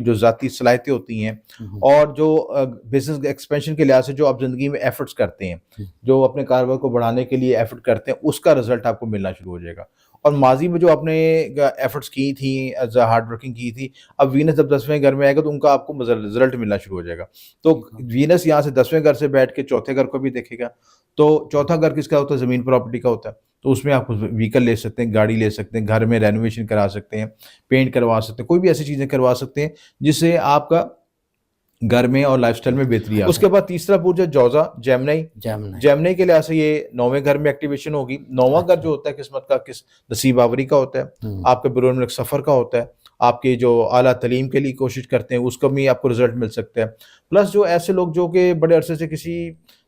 जो ज़ाती सलाहियतें होती हैं और जो बिज़नेस एक्सपेंशन के लिहाज से जो आप ज़िंदगी में एफ़र्ट्स करते हैं, जो अपने कारोबार को बढ़ाने के लिए एफ़र्ट करते हैं, उसका रिज़ल्ट आपको मिलना शुरू हो जाएगा। और माज़ी में जो आपने एफ़र्ट्स की थी, एज़ अ हार्ड वर्किंग की थी, अब वीनस जब 10वें घर में आएगा तो उनका आपको रिज़ल्ट मिलना शुरू हो जाएगा। तो वीनस यहाँ से 10वें घर से बैठ के चौथे घर को भी देखेगा, तो चौथा घर किसका होता है? ज़मीन प्रॉपर्टी का होता है। तो उसमें आप व्हीकल ले सकते हैं, गाड़ी ले सकते हैं, घर में रेनोवेशन करा सकते हैं, पेंट करवा सकते हैं, कोई भी ऐसी चीज़ें करवा सकते हैं जिससे आपका घर में और लाइफ़स्टाइल में बेहतरी आ उसके बाद तीसरा बुर्ज है जौज़ा, जेमिनी। जेमिनी के लिहाज से ये 9वें घर में एक्टिवेशन होगी। 9वां घर जो होता है किस्मत का, नसीब आवरी का होता है, आपके बैरून मुल्क सफ़र का होता है, आपके जो आला तालीम के लिए कोशिश करते हैं उसका भी आपको रिज़ल्ट मिल सकता है। प्लस जो ऐसे लोग जो कि बड़े अरसे से किसी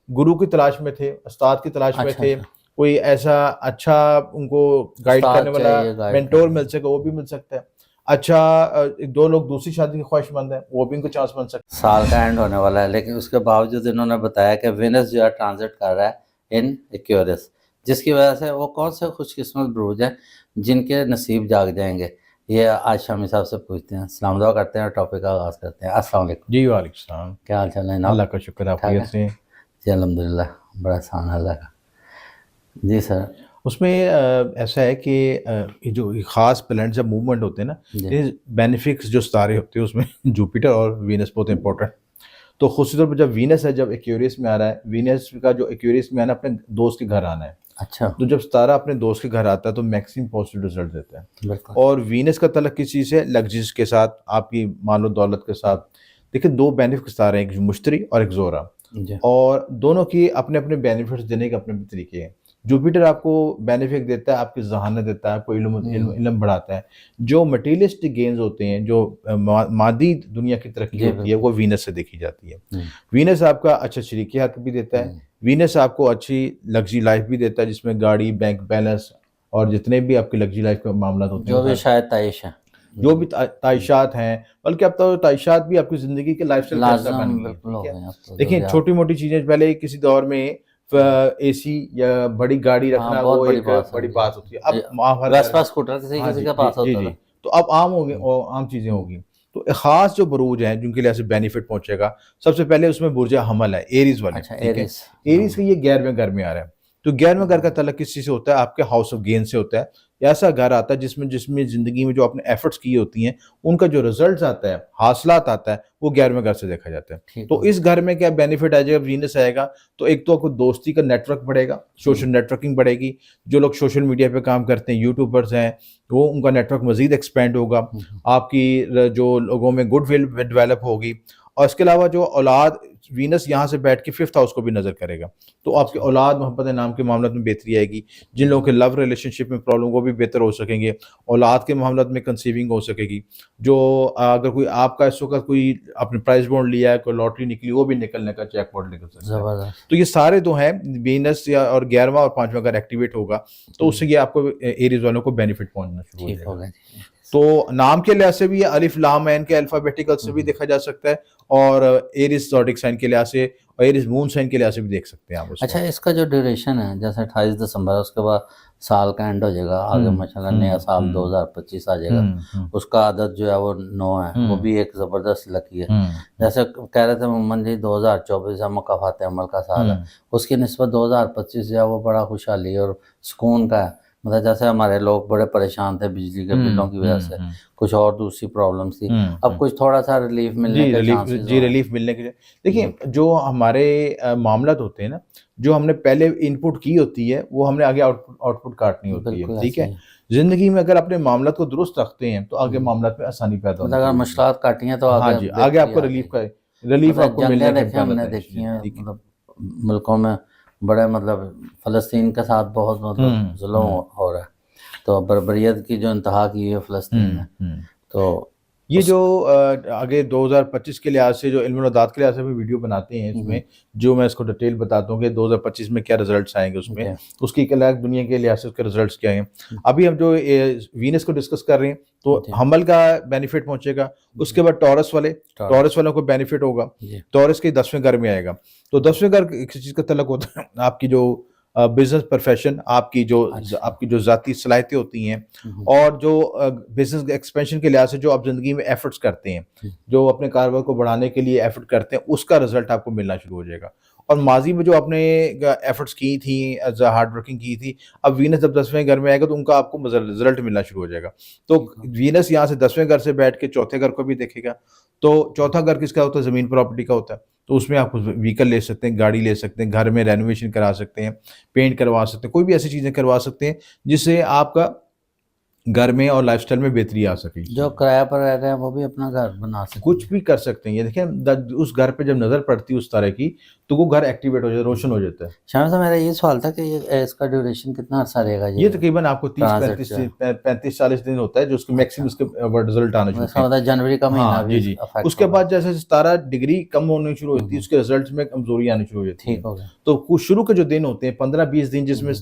गुरु की तलाश में थे, उस्ताद की तलाश में थे, कोई ऐसा अच्छा उनको गाइड करने वाला मेंटोर मिल सके, वो भी मिल सकता है। अच्छा, 2 लोग दूसरी शादी के ख्वाहिशमंद हैं, वो भी इनको चांस बन सकता है। साल का एंड होने वाला है, लेकिन उसके बावजूद इन्होंने बताया कि वेनस जो है ट्रांजिट कर रहा है इन एक्वेरियस, जिसकी वजह से वो कौन से खुशकिस्मत बुर्ज हैं जिनके नसीब जाग जाएंगे, ये आज शामी साहब से पूछते हैं। सलाम दुआ करते हैं, टॉपिक का आगाज़ करते हैं। अस्सलाम वालेकुम। जी वालेकुम सलाम। क्या हाल चाल है? अल्लाह का शुक्र, आप खैरियत से? जी अल्हम्दुलिल्लाह, बड़ा आसान अल्लाह का। जी सर, उसमें ऐसा है कि ये जो ख़ास प्लैनेट जब मूवमेंट होते हैं ना, ये बेनिफिक्स जो सितारे होते हैं उसमें जुपिटर और वीनस बहुत इंपॉर्टेंट। तो ख़ुसूसी तौर पर जब वीनस है, जब एक्वेरियस में आ रहा है, वीनस का जो एक्वेरियस में आना अपने दोस्त के घर आना है। अच्छा। तो जब सितारा अपने दोस्त के घर आता है तो मैक्सिमम पॉजिटिव रिजल्ट देता है। और वीनस का तल्लुक किस चीज़ से? लग्जरीज के साथ, आपकी मालो दौलत के साथ। देखिए 2 बेनिफिट सितारे हैं, एक मुश्तरी और एक ज़ोरा, और दोनों की अपने अपने बेनिफिट्स देने के अपने अपने तरीके हैं। जुपिटर आपको बेनिफिट देता है, आपकी ज़हानत देता है, आपको इल्म बढ़ाता है। जो मटेरियलिस्टिक गेन्स होते हैं, जो मादी दुनिया की तरक्की होती है, वो वीनस से देखी जाती है। वीनस आपका अच्छा शरीकी हक भी देता है, वीनस आपको अच्छी लग्जरी लाइफ भी देता है, जिसमें गाड़ी, बैंक बैलेंस और जितने भी आपकी लग्जरी लाइफ के मामला होते हैं, जो भी शायद ताइश है, जो भी ताइशात हैं, बल्कि अब तो ताइशात भी आपकी ज़िंदगी के लाइफस्टाइल का हिस्सा बन गई है। देखिए छोटी मोटी चीज़ें, पहले किसी दौर में एसी या बड़ी गाड़ी रखना वो एक बड़ी बात होती है। अब वेस्पा स्कूटर किसी के पास होता था, तो अब आम हो गए, आम चीज़ें होगी। तो ख़ास जो बुरूज हैं जिनके लिए ऐसे बेनिफिट पहुंचेगा, सबसे पहले उसमें बुर्ज हमल है, एरीज वाले। अच्छा, एरीज का ये 11वें घर में आ रहा है। तो 11वें घर का तल्लुक किस चीज़ से होता है? आपके हाउस ऑफ गेन से होता है। ऐसा घर आता है जिसमें ज़िंदगी में जो आपने एफर्ट्स की होती हैं, उनका जो रिजल्ट आता है, हासिलात आता है, वो 11वें घर से देखा जाता है। तो इस घर में क्या बेनिफिट आ जाएगा? वीनस आएगा तो एक तो आपको दोस्ती का नेटवर्क बढ़ेगा, सोशल नेटवर्किंग बढ़ेगी। जो लोग सोशल मीडिया पे काम करते हैं, यूट्यूबर्स हैं, वो उनका नेटवर्क मज़ीद एक्सपेंड होगा। आपकी जो लोगों में गुडविल डेवलप होगी। और इसके अलावा जो औलाद, वीनस यहाँ से बैठ के 5th हाउस को भी नज़र करेगा, तो आपकी औलाद मोहब्बत नाम के मामले में बेहतरी आएगी। जिन लोगों के लव रिलेशनशिप में प्रॉब्लम, वो भी बेहतर हो सकेंगे। औलाद के मामले में कंसीविंग हो सकेगी। जो अगर कोई आपका इस वक्त कोई आपने प्राइज बॉन्ड लिया है, कोई लॉटरी निकली, वो भी निकलने का जैकपॉट निकल सकता है। तो ये सारे तो हैं, वीनस या और 11वां और 5वां अगर एक्टिवेट होगा तो उससे ये आपको एरीज वालों को बेनिफिट पहुंचना शुरू हो जाएगा। तो नाम के लिहाज से भी अलिफ लाम एन के अल्फाबेटिकल से भी देखा जा सकता है, और एरिस ज़ोडिक साइन के लिहाज से और एरिस मून साइन के लिहाज से भी देख सकते हैं आप उसको। अच्छा, इसका जो ड्यूरेशन है, जैसे 28 दिसंबर, उसके बाद साल का एंड हो जाएगा, आगे माशाल्लाह नया साल 2025 आ जाएगा। उसका आदत जो है वो 9 है, वो भी एक ज़बरदस्त लकी है। जैसे कह रहे थे मोहम्मद जी 2024 मकाफात अमल का साल है, उसकी निस्बत 2025 जो है वो बड़ा खुशहाली और सुकून का है। मतलब जैसे हमारे लोग बड़े परेशान थे बिजली के बिलों की वजह से, कुछ और दूसरी प्रॉब्लम्स थी, अब कुछ थोड़ा सा रिलीफ मिलने के चांसेस जी रिलीफ मिलने के। देखिए जो हमारे मामलात होते हैं ना, जो हमने पहले इनपुट की होती है, वो हमने आगे आउटपुट काटनी होती है। ठीक है, जिंदगी में अगर अपने मामलात को दुरुस्त रखते हैं तो आगे मामलात में आसानी पैदा होती है। अगर मुश्किलात काटी हैं तो हाँ जी, आगे आपको रिलीफ आपको मिलने का हमने देखी है। मतलब मुल्कों में बड़े, मतलब फ़लस्तीन के साथ बहुत मतलब जुल्म हो रहा है, तो बर्बरियत की जो इंतहा की है फ़लस्तीन में। तो ये जो आगे 2025 के लिहाज से, जो इल्म-ओ-दात के लिहाज से भी वीडियो बनाते हैं, इसमें जो मैं इसको डिटेल बताता हूँ कि 2025 में क्या रिजल्ट्स आएंगे उसमें, उसकी एक अलग दुनिया के लिहाज से उसके रिजल्ट्स क्या हैं। अभी हम जो वीनस को डिस्कस कर रहे हैं, तो हमल का बेनिफिट पहुंचेगा। उसके बाद टॉरस वालों को बेनिफिट होगा। टॉरस के 10वें घर में आएगा। तो 10वें घर किस चीज़ का तल्लुक होता है? आपकी जो बिजनेस प्रोफेशन, आपकी जो ज़ाती सलाहियतें होती हैं, और जो बिजनेस एक्सपेंशन के लिहाज से जो आप ज़िंदगी में एफर्ट्स करते हैं, जो अपने कारोबार को बढ़ाने के लिए एफर्ट करते हैं, उसका रिजल्ट आपको मिलना शुरू हो जाएगा। और माजी में जो आपने एफर्ट्स की थी, एज हार्ड वर्किंग की थी, अब वीनस जब 10वें घर में आएगा तो उनका आपको रिजल्ट मिलना शुरू हो जाएगा। तो वीनस यहाँ से 10वें घर से बैठ के चौथे घर को भी देखेगा। तो चौथा घर किसका होता है? ज़मीन प्रॉपर्टी का होता है। तो उसमें आप व्हीकल ले सकते हैं, गाड़ी ले सकते हैं, घर में रेनोवेशन करा सकते हैं, पेंट करवा सकते हैं, कोई भी ऐसी चीज़ें करवा सकते हैं जिससे आपका घर में और लाइफस्टाइल में बेहतरी आ सके। जो किराया पर रह रहे हैं वो भी अपना घर बना सकते हैं, कुछ भी कर सकते हैं। ये देखें, उस घर पे जब नज़र पड़ती है उस तरह की, तो वो घर एक्टिवेट हो जाता है, रोशन हो जाता है। शामिल साहब, मेरा ये सवाल था कि ये इसका ड्यूरेशन कितना अर्सा रहेगा? ये तकरीबन आपको ट्रांजिट 35-40 दिन होता है, जो उसके मैक्सिमम उसके रिजल्ट आने शुरू होते हैं। जनवरी का महीना हाँ, भी जी। affect उसके होगा। बाद जैसे 17 डिग्री कम होनी शुरू होती है, उसके रिजल्ट में कमजोरी आनी शुरू हो जाती है। ठीक हो गया। तो कुछ शुरू के जो दिन होते हैं 15-20 दिन, जिसमें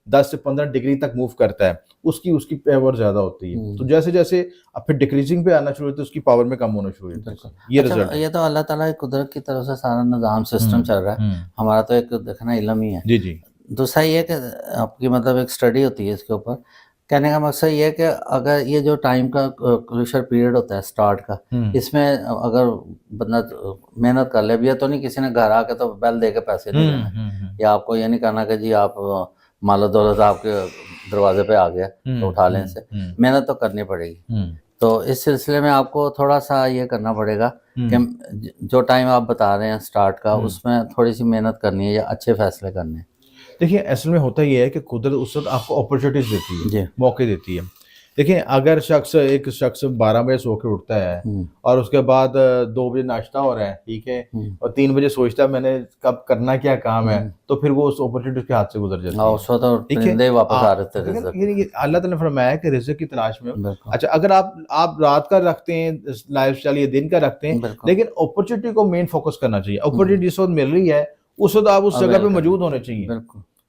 10 से 15 डिग्री तक मूव करता है, उसकी पावर ज्यादा होती है। तो जैसे जैसे अब फिर डिक्रीजिंग पे आना शुरू होता है, उसकी पावर में कम होना शुरू होता है। ये अच्छा, रिजल्ट ये तो अल्लाह ताला की कुदरत की तरफ से सारा निज़ाम सिस्टम चल रहा है, हमारा तो एक देखना इल्म ही है। जी जी। दूसरा ये कि आपकी मतलब एक स्टडी होती है इसके ऊपर। कहने का मकसद ये है कि अगर ये जो टाइम का क्रूशियल पीरियड होता है स्टार्ट का, इसमें अगर बंदा मेहनत कर ले, अभी तो नहीं किसी ने घर आके तो बेल दे के पैसे नहीं देने, या आपको ये नहीं करना कि जी आप मालो दौलत आपके दरवाजे पे आ गया तो उठा लें से, मेहनत तो करनी पड़ेगी। तो इस सिलसिले में आपको थोड़ा सा ये करना पड़ेगा कि जो टाइम आप बता रहे हैं स्टार्ट का, उसमें थोड़ी सी मेहनत करनी है या अच्छे फैसले करने हैं। देखिए, असल में होता ये है कि कुदरत उस वक्त आपको अपॉर्चुनिटीज देती है, मौके देती है। देखिए, अगर एक शख्स 12 बजे सो के उठता है और उसके बाद 2 बजे नाश्ता हो रहा है, ठीक है, और 3 बजे सोचता है मैंने कब करना क्या काम है, तो फिर वो उस अपॉर्चुनिटी के हाथ से गुजर जाता है। उस वक्त तो परिंदे वापस आ रहे थे रिज़्क। ये अल्लाह ताला ने फरमाया कि रिज़्क की तलाश में हो। अच्छा, अगर आप रात का रखते हैं लाइफस्टाइल, ये दिन का रखते हैं, लेकिन अपॉर्चुनिटी को मेन फोकस करना चाहिए। अपॉर्चुनिटी जिस वक्त मिल रही है उस वक्त आप उस जगह पे मौजूद होने चाहिए।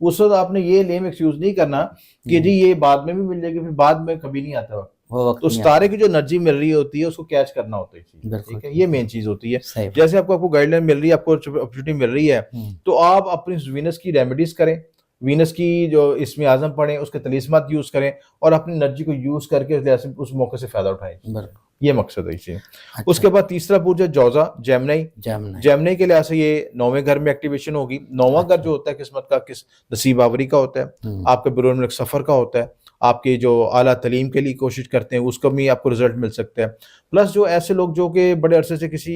उस वक्त आपने ये लेम एक्सक्यूज नहीं करना कि जी ये बाद में भी मिल जाएगी, फिर बाद में कभी नहीं आता वक्त। तो सितारे की जो एनर्जी मिल रही होती है उसको कैच करना होता है, ठीक है, ये मेन चीज होती है। जैसे आपको गाइडलाइन मिल रही है, आपको अपॉर्चुनिटी मिल रही है, तो आप अपनी वीनस की रेमेडीज करें, वीनस की जो इसमें आजम पढ़ें, उसके तलीस्मात यूज करें और अपनी एनर्जी को यूज करके उस मौके से फायदा उठाएं। ये मकसद है इसे। अच्छा। उसके बाद तीसरा बुर्ज है जौजा, जेमिनी के लिहाज से ये 9वें घर में एक्टिवेशन होगी। 9वां घर जो होता है किस्मत का, किस नसीब आवरी का होता है, आपके बैरून मुल्क सफर का होता है, आपके जो आला तलीम के लिए कोशिश करते हैं उसका भी आपको रिजल्ट मिल सकता है। प्लस जो ऐसे लोग जो कि बड़े अरसे से किसी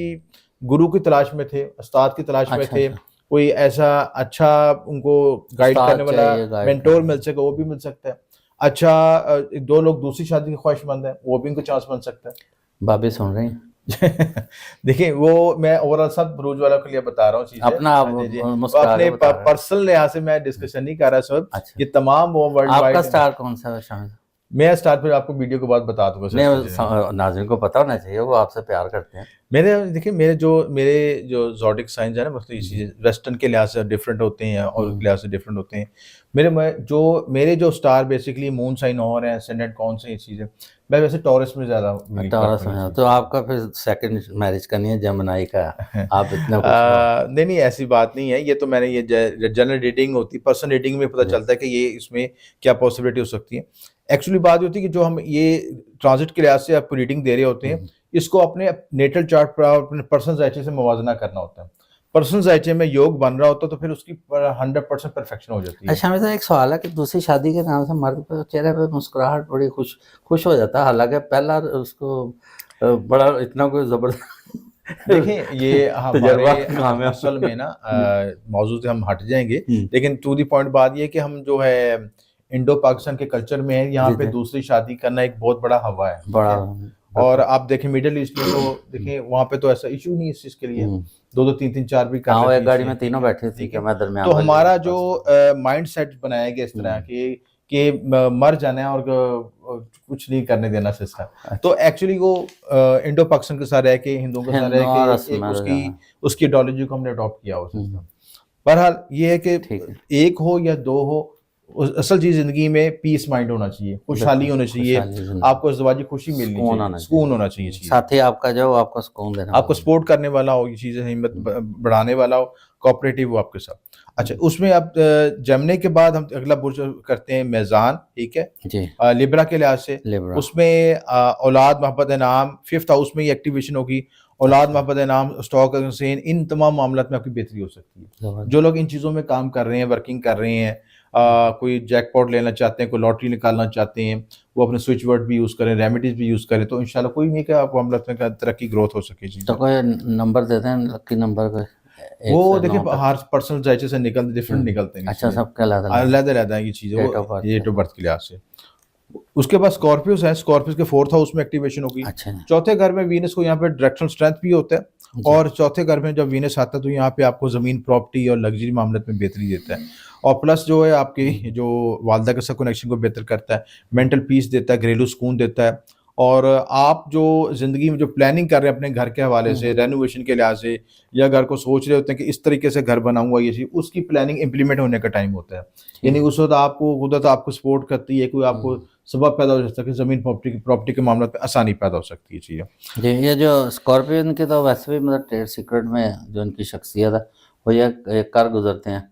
गुरु की तलाश में थे, उस्ताद की तलाश में थे, कोई ऐसा अच्छा उनको गाइड करने वाला मेंटोर मिल सके, वो भी मिल सकता है। अच्छा, 2 लोग दूसरी शादी के ख्वाहिशमंद है, वो भी इनको चांस बन सकता है। भाभी सुन रही हैं? देखिए, वो मैं ओवरऑल सब ब्रूज वालों के लिए बता रहा हूँ चीजें, अपना अपने पर्सनल लिहाज से मैं डिस्कशन नहीं कर रहा सर। अच्छा। ये तमाम वो वर्ल्ड आपका स्टार कौन सा है शामिल? मैं स्टार फिर आपको वीडियो के बाद बता दूंगा। नहीं, नाज़रीन को पता होना चाहिए, वो आपसे प्यार करते हैं। मेरे जो ज़ोडिक साइंस है ना, मतलब ये वेस्टर्न के लिहाज से डिफरेंट होते हैं और लिहाज से डिफरेंट होते हैं। मेरे जो स्टार बेसिकली मून साइन और हैं, एसेंडेंट कौन से, ये चीज़ें मैं वैसे टॉरस में ज़्यादा। टॉरस में तो आपका फिर सेकंड मैरिज करनी है जेमिनी का, आप इतना नहीं ऐसी बात नहीं है। ये तो मैंने ये जनरल रीडिंग होती है, पर्सनल रीडिंग में पता चलता है कि ये इसमें क्या पॉसिबिलिटी हो सकती है। एक्चुअली बात होती है कि जो हम ये ट्रांजिट के लिहाज से आपको रीडिंग दे रहे होते हैं, इसको अपने नेटल चार्ट पर अपने पर्सनल जायचे से मुवाजना करना होता है। पर्सनल जायचे में योग बन रहा होता है तो फिर उसकी 100% परफेक्शन हो जाती है। अच्छा, मेरा एक सवाल है कि दूसरी शादी के नाम से मर्द पे चेहरे पे मुस्कुराहट बड़ी खुश हो जाता है, हालांकि पहला उसको बड़ा इतना कोई जबरदस्त देखिए, ये हमारे असल में ना मौजूद से हम हट जाएंगे, लेकिन टू दी पॉइंट बात ये कि हम जो है इंडो पाकिस्तान के कल्चर में है, यहाँ पे दूसरी शादी करना एक बहुत बड़ा हवा है, बड़ा। और आप देखें मिडिल ईस्ट में तो देखें वहाँ पे तो ऐसा इशू नहीं है इस चीज के लिए, 2-2 3-3 4 भी कर एक गाड़ी में तीनों बैठे थे कि मैं दरमियान। तो हमारा जो माइंड सेट बनाया गया इस तरह कि मर जाना है और कुछ नहीं करने देना सिस्टम। तो एक्चुअली वो इंडो पाकिस्तान के साथ रह के, हिंदुओं के साथ रह के उसकी आइडियोलॉजी को हमने अडॉप्ट किया हो सिस्टम। बहरहाल ये है कि एक हो या 2 हो, असल चीज जिंदगी में पीस माइंड होना चाहिए, खुशहाली होनी चाहिए, आपको इज़्वाजी खुशी मिलनी चाहिए, सुकून होना चाहिए, साथी आपका जो आपको सुकून देना, आपको सपोर्ट करने वाला हो, ये चीजें हिम्मत बढ़ाने वाला हो, कोऑपरेटिव हो आपके साथ। अच्छा, उसमें अब जमने के बाद हम अगला बुर्ज करते हैं मेज़ान, ठीक है? जी, लिब्रा के लिहाज से लिब्रा। उसमें औलाद, मोहब्बत, इनाम, 5th हाउस में ये एक्टिवेशन होगी। औलाद, अच्छा, मोहब्बत, इनाम, स्टॉक एक्सचेंज, इन तमाम मामलात में आपकी बेहतरी हो सकती है। जो ज़बरदस्त। लोग इन चीज़ों में काम कर रहे हैं, वर्किंग कर रहे हैं, कोई जैकपॉट लेना चाहते हैं, कोई लॉटरी निकालना चाहते हैं, वो अपने स्विच वर्ड भी यूज़ करें, रेमेडीज़ भी यूज़ करें, तो इंशाल्लाह कोई नहीं कि आप मामलात में तरक्की, ग्रोथ हो सके। जी। तो कोई नंबर देते हैं, लकी नंबर कोई, 1 वो से देखिए 9 तक? हर पर्सनल जायचे से निकलते, डिफरेंट हुँ। निकलते हैं ये अच्छा, चीज़ें। सबके अलग-अलग है, अलग-अलग हैं ये चीज़ें, डेट वो ऑफ बर्थ डेट के। ऑफ बर्थ के लिहाज से। उसके बाद स्कॉर्पियोस हैं, स्कॉर्पियोस के 4th हाउस में एक्टिवेशन होगी। अच्छा जी, चौथे घर में वीनस को यहाँ पे डायरेक्शनल स्ट्रेंथ भी होता है, जी। और चौथे घर में जब वीनस आता है तो यहाँ पे आपको ज़मीन, प्रॉपर्टी और लग्ज़री मामले में बेहतरी देता है। और प्लस जो है आपकी जो वालिदा के साथ कनेक्शन को बेहतर करता है, मेंटल पीस देता है, घरेलू सुकून देता है। और आप जो ज़िंदगी में जो प्लानिंग कर रहे हैं अपने घर के हवाले हुँ, से, हुँ। रेनोवेशन के लिहाज से, या घर को सोच रहे होते हैं कि इस तरीके से घर बनाऊँगा ये चीज़, उसकी प्लानिंग इम्प्लीमेंट होने का टाइम होता है। यानी ठीक। उस वक़्त आपको कुदरत आपको सपोर्ट करती है, कोई आपको हुँ। सबब पैदा हो सकता है कि ज़मीन, प्रॉपर्टी के मामले में आसानी पैदा हो सकती है। जी। जी, ये जो स्कॉर्पियन की तो वैसे भी मतलब ट्रेड सीक्रेट में जो इनकी शख्सियत है, वो ये एक कर गुज़रते हैं,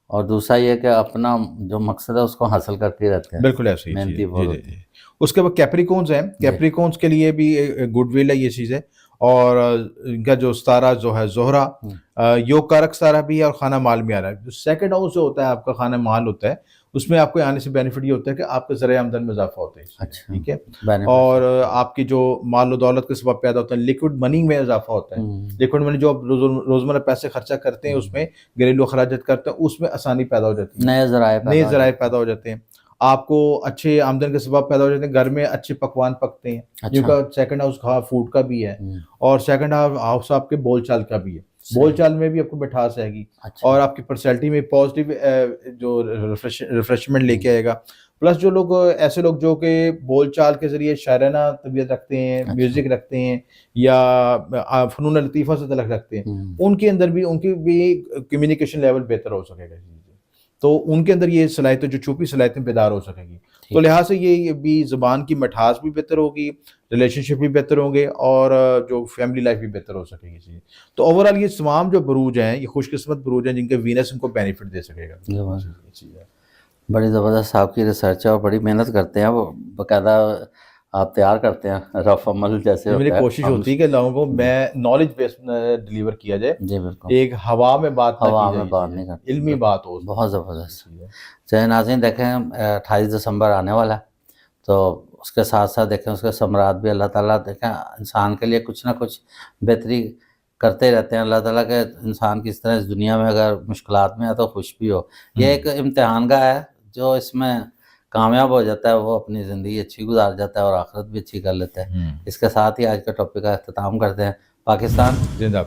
और दूसरा ये कि अपना जो मकसद है उसको हासिल करते ही रहते हैं, बिल्कुल ऐसे ही चीज़ मेहनती है। जी, बहुत जी, होते हैं। जी। उसके बाद कैप्रिकॉन्स हैं, जी, कैप्रिकॉन्स के लिए भी गुडविल है ये चीज़ है। और इनका जो सितारा जो है ज़ोहरा, हुँ। योग कारक सितारा भी है और खाना माल में आ रहा है। जो सेकंड हाउस जो होता है आपका खाना माल होता है, उसमें आपको आने से बेनिफिट ये होता है कि आपके ज़रिए आमदन में इज़ाफ़ा होता है इससे, अच्छा, ठीक है? और बेनिफिट्स। आपकी जो माल और दौलत के सबब पैदा होता है, लिक्विड मनी में इज़ाफ़ा होता है। हुँ, लिक्विड मनी जो आप रोज़मर्रा पैसे खर्चा करते हैं हुँ। उसमें, घरेलू अखराजात करते हैं, उसमें आसानी पैदा हो जाती है। नए ज़राए नए पैदा हो ज़राए जाते हैं। पैदा हो जाते हैं। आपको अच्छे आमदन के सबब पैदा हो जाते हैं, घर में अच्छे पकवान पकते हैं, अच्छा। जिनका सेकंड हाउस फूड का भी है, हुँ, और सेकंड हाउस आपके बोलचाल का भी है। सही। बोलचाल में भी आपको मिठास आएगी, अच्छा। और आपकी पर्सनैलिटी में पॉज़िटिव जो रिफ्रेशमेंट हुँ, लेके आएगा। प्लस जो लोग ऐसे लोग जो कि बोलचाल के ज़रिए शायराना तबीयत रखते हैं, अच्छा। म्यूज़िक रखते हैं, या फ़नून लतीफ़ा से तल्लुक़ रखते हैं, हुँ, उनके अंदर भी उनकी भी कम्युनिकेशन लेवल बेहतर हो सकेगा। जी, जी। तो उनके अंदर ये सलाहियतें, जो छुपी सलाहियतें बेदार हो सकेंगी। तो ठीक। लिहाज़ से ये भी ज़ुबान की मिठास भी बेहतर होगी, रिलेशनशिप भी बेहतर होंगे, और जो फैमिली लाइफ़ भी बेहतर हो सकेगी। जी। तो ओवरऑल ये तमाम जो बुरूज हैं, ये खुशकिस्मत बुरूज हैं जिनके वीनस इनको बेनिफिट दे सकेगा। जी, ज़बरदस्त। ये चीज़ है। बड़ी ज़बरदस्त आपकी रिसर्च है, और बड़ी मेहनत करते हैं, वो बाकायदा आप तैयार करते हैं, रफ अमल जैसे ये मेरी होता है कोशिश हम। होती है कि लोगों को जी, मैं नॉलेज बेस्ड डिलीवर किया जाए, जी बिल्कुल। एक हवा में बात ना की हवा जाए, में ये बात चीज़ें, नहीं करते, इल्मी बिल्कुल। बात हो उसमें। बहुत ये ज़बरदस्त। चीज़ है। चाहे नाज़रीन देखें, 28 दिसंबर आने वाला है, तो उसके साथ-साथ देखें उसके समरात भी अल्लाह ताला देखें इंसान के लिए कुछ ना कुछ बेहतरी करते ही रहते हैं। अल्लाह ताला के इंसान की इस तरह इस दुनिया में अगर मुश्किलात में है तो खुश भी हो। ये एक इम्तिहानगाह है, जो इसमें कामयाब हो जाता है वो अपनी ज़िंदगी अच्छी गुज़ार जाता है और आखिरत भी अच्छी कर लेता है। हुँ। इसके साथ ही आज के टॉपिक का अख्तिताम करते हैं। पाकिस्तान जिंदा